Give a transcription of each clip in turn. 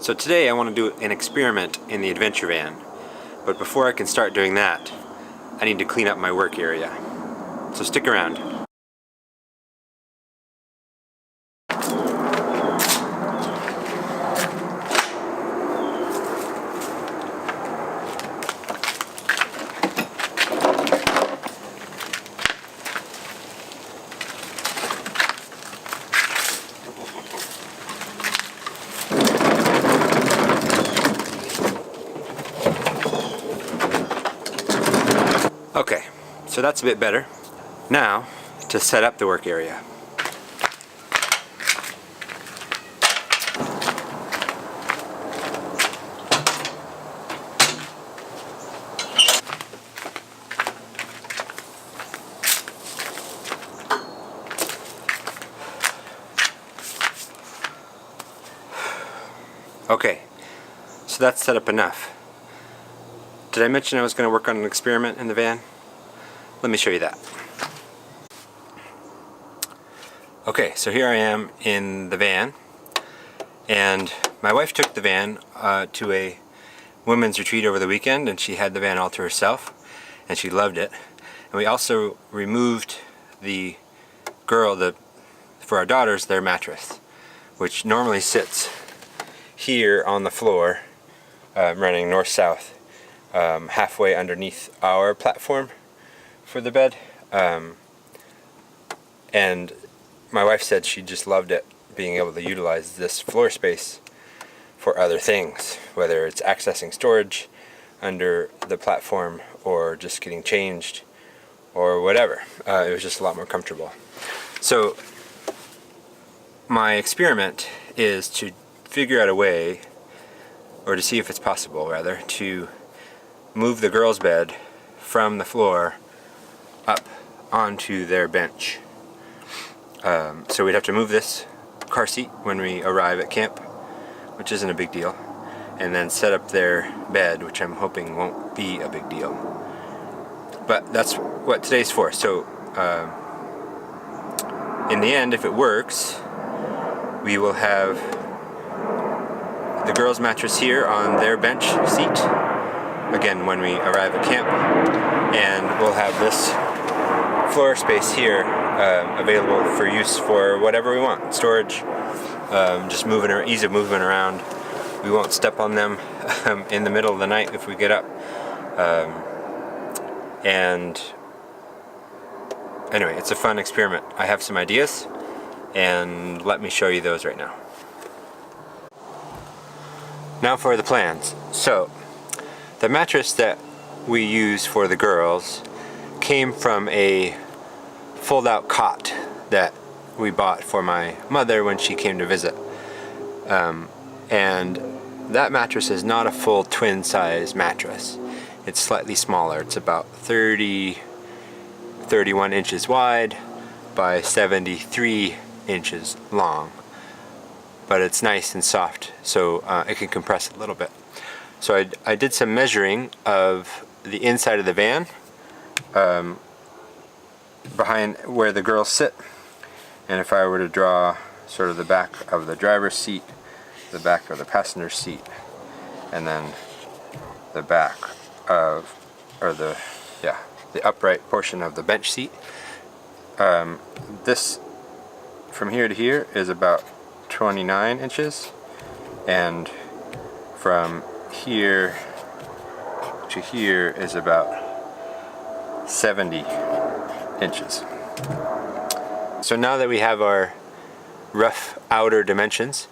So today I want to do an experiment in the adventure van, but before I can start doing that, I need to clean up my work area. So stick around. Okay, so that's a bit better. Now, to set up the work area. Okay, so that's set up enough. Did I mention I was going to work on an experiment in the van? Let me show you that. Okay, so here I am in the van, and my wife took the van to a women's retreat over the weekend, and she had the van all to herself, and she loved it. And we also removed for our daughters, their mattress, which normally sits here on the floor, running north-south, halfway underneath our platform for the bed. And my wife said she just loved it, being able to utilize this floor space for other things, whether it's accessing storage under the platform or just getting changed or whatever. It was just a lot more comfortable. So my experiment is to figure out a way, or to see if it's possible rather, to move the girls' bed from the floor up onto their bench. So we'd have to move this car seat when we arrive at camp, which isn't a big deal, and then set up their bed, which I'm hoping won't be a big deal. But that's what today's for. So in the end, if it works, we will have the girls' mattress here on their bench seat, again when we arrive at camp, and we'll have this floor space here available for use for whatever we want. Storage, just ease of movement around. We won't step on them in the middle of the night if we get up. And anyway, it's a fun experiment. I have some ideas, and let me show you those right now. Now for the plans. So, the mattress that we use for the girls came from a fold-out cot that we bought for my mother when she came to visit. And that mattress is not a full twin-size mattress. It's slightly smaller. It's about 31 inches wide by 73 inches long. But it's nice and soft, so it can compress a little bit. So I did some measuring of the inside of the van, behind where the girls sit, and if I were to draw sort of the back of the driver's seat, the back of the passenger seat, and then the back of, the upright portion of the bench seat, this from here to here is about 29 inches, and from here to here is about 70 inches. So now that we have our rough outer dimensions,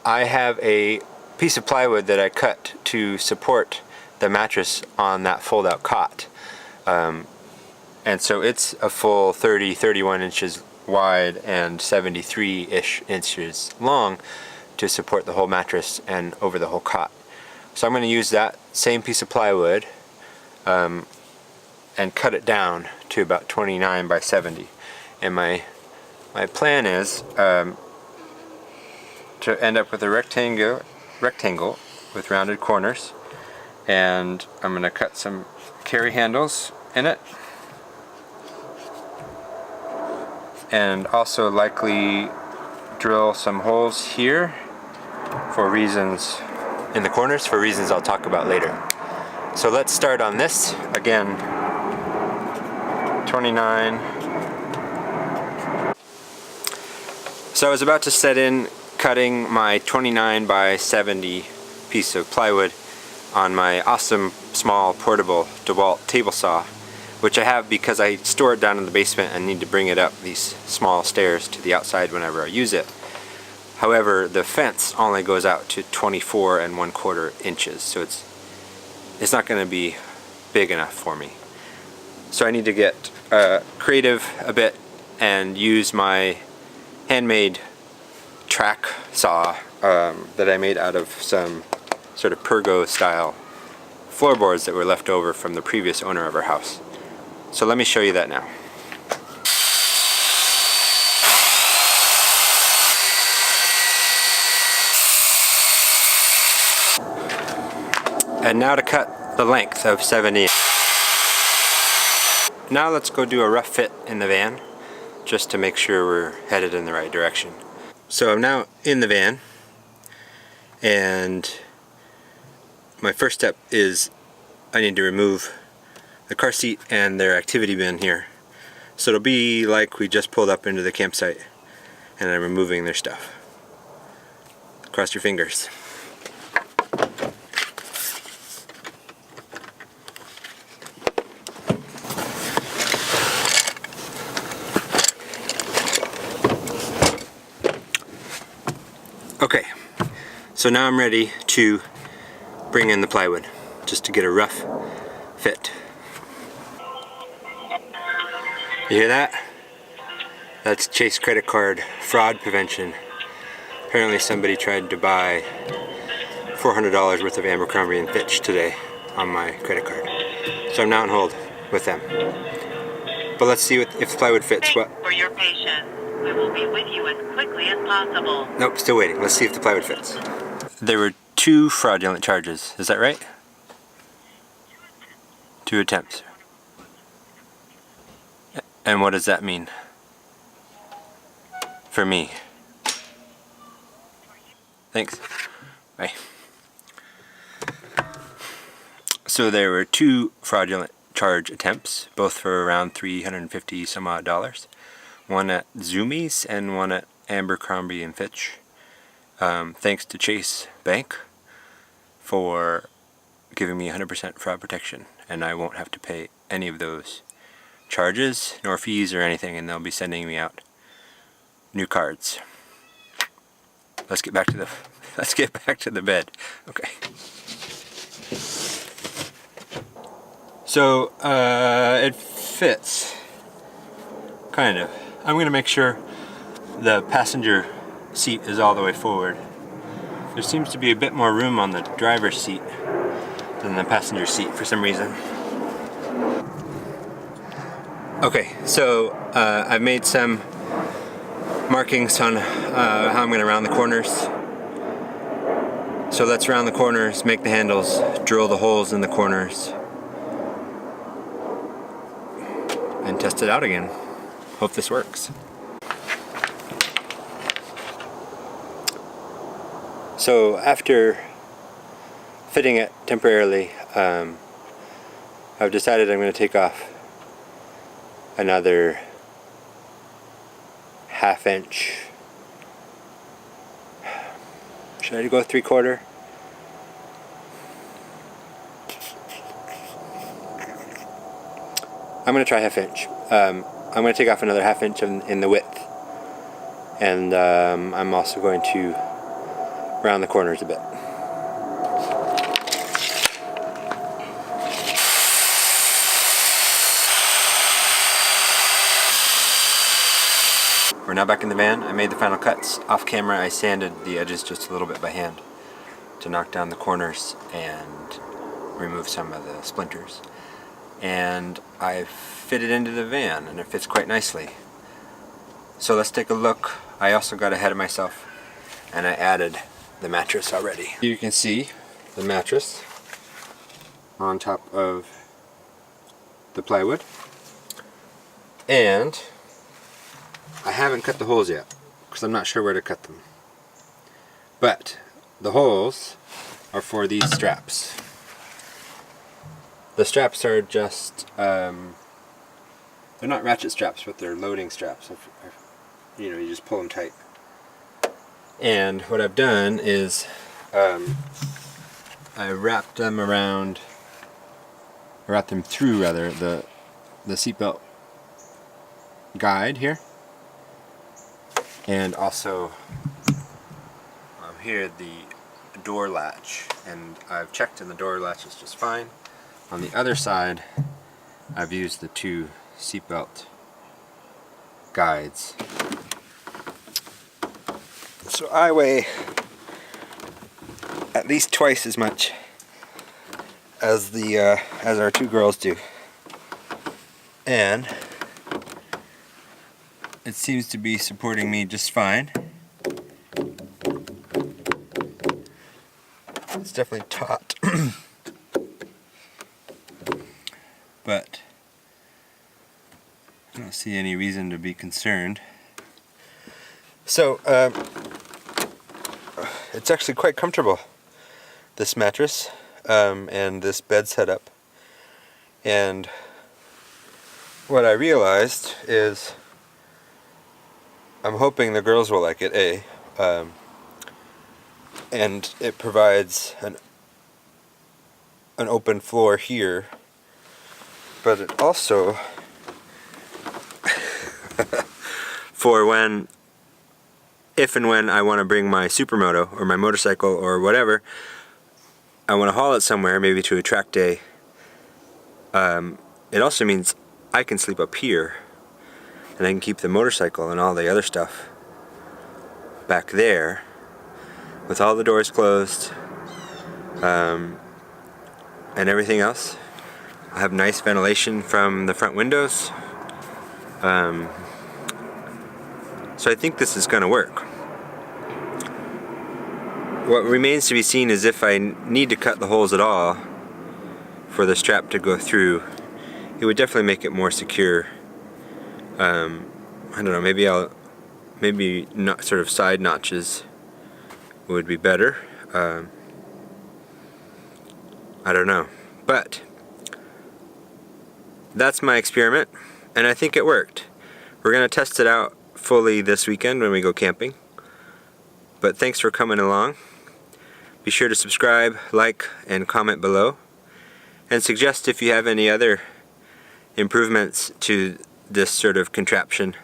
I have a piece of plywood that I cut to support the mattress on that fold-out cot. And so it's a full 31 inches wide and 73-ish inches long to support the whole mattress and over the whole cot. So I'm going to use that same piece of plywood and cut it down to about 29 by 70. And my plan is to end up with a rectangle with rounded corners, and I'm going to cut some carry handles in it, and also likely drill some holes here for reasons in the corners, for reasons I'll talk about later. So let's start on this. Again, 29. So I was about to set in cutting my 29 by 70 piece of plywood on my awesome small portable DeWalt table saw, which I have because I store it down in the basement and need to bring it up these small stairs to the outside whenever I use it. However, the fence only goes out to 24 1/4 inches, so it's not going to be big enough for me. So I need to get creative a bit and use my handmade track saw that I made out of some sort of Pergo style floorboards that were left over from the previous owner of our house. So let me show you that now. And now to cut the length of 70. Now let's go do a rough fit in the van, just to make sure we're headed in the right direction. So I'm now in the van, and my first step is I need to remove the car seat and their activity bin here. So it'll be like we just pulled up into the campsite and I'm removing their stuff. Cross your fingers. Okay, so now I'm ready to bring in the plywood, just to get a rough fit. You hear that? That's Chase credit card fraud prevention. Apparently somebody tried to buy $400 worth of Abercrombie & Fitch today on my credit card. So I'm now on hold with them. But let's see if the plywood fits. Thanks for your patience. We will be with you as quickly as possible. Nope, still waiting. Let's see if the plywood fits. There were 2 fraudulent charges, is that right? 2 attempts. And what does that mean? For me. Thanks. Bye. So there were 2 fraudulent charge attempts, both for around $350 some odd. One at Zoomies and one at Abercrombie & Fitch. Thanks to Chase Bank for giving me 100% fraud protection, and I won't have to pay any of those charges nor fees or anything, and they'll be sending me out new cards. Let's get back to the bed. Okay. So it fits, kind of. I'm going to make sure the passenger seat is all the way forward. There seems to be a bit more room on the driver's seat than the passenger seat for some reason. Okay, so I've made some markings on how I'm going to round the corners. So let's round the corners, make the handles, drill the holes in the corners, and test it out again. Hope this works. So after fitting it temporarily, I've decided I'm going to take off another ½ inch. Should I go 3/4? I'm going to try ½ inch. I'm going to take off another ½ inch in the width, and I'm also going to round the corners a bit. We're now back in the van. I made the final cuts. Off camera I sanded the edges just a little bit by hand to knock down the corners and remove some of the splinters. And I fit it into the van, and it fits quite nicely. So let's take a look. I also got ahead of myself and I added the mattress already. You can see the mattress on top of the plywood, and I haven't cut the holes yet because I'm not sure where to cut them, but the holes are for these straps. The straps are just, they're not ratchet straps, but they're loading straps. You know, you just pull them tight. And what I've done is I wrapped them through the seatbelt guide here, and also here the door latch, and I've checked and the door latch is just fine. On the other side I've used the two seatbelt guides. So I weigh at least twice as much as as our two girls do, and it seems to be supporting me just fine. It's definitely taut, but I don't see any reason to be concerned. So it's actually quite comfortable, this mattress and this bed setup. And what I realized is I'm hoping the girls will like it, and it provides an open floor here, but it also for if and when I want to bring my supermoto or my motorcycle or whatever, I want to haul it somewhere, maybe to a track day. It also means I can sleep up here, and I can keep the motorcycle and all the other stuff back there with all the doors closed, and everything else. I have nice ventilation from the front windows. So I think this is going to work. What remains to be seen is if I need to cut the holes at all for the strap to go through. It would definitely make it more secure. I don't know, maybe not sort of side notches would be better. I don't know, but that's my experiment, and I think it worked. We're gonna test it out fully this weekend when we go camping. But thanks for coming along. Be sure to subscribe, like, and comment below, and suggest if you have any other improvements to this sort of contraption,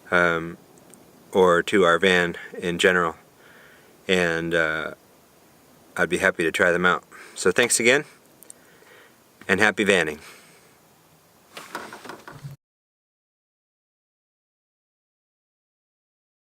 or to our van in general, and I'd be happy to try them out. So thanks again, and happy vanning.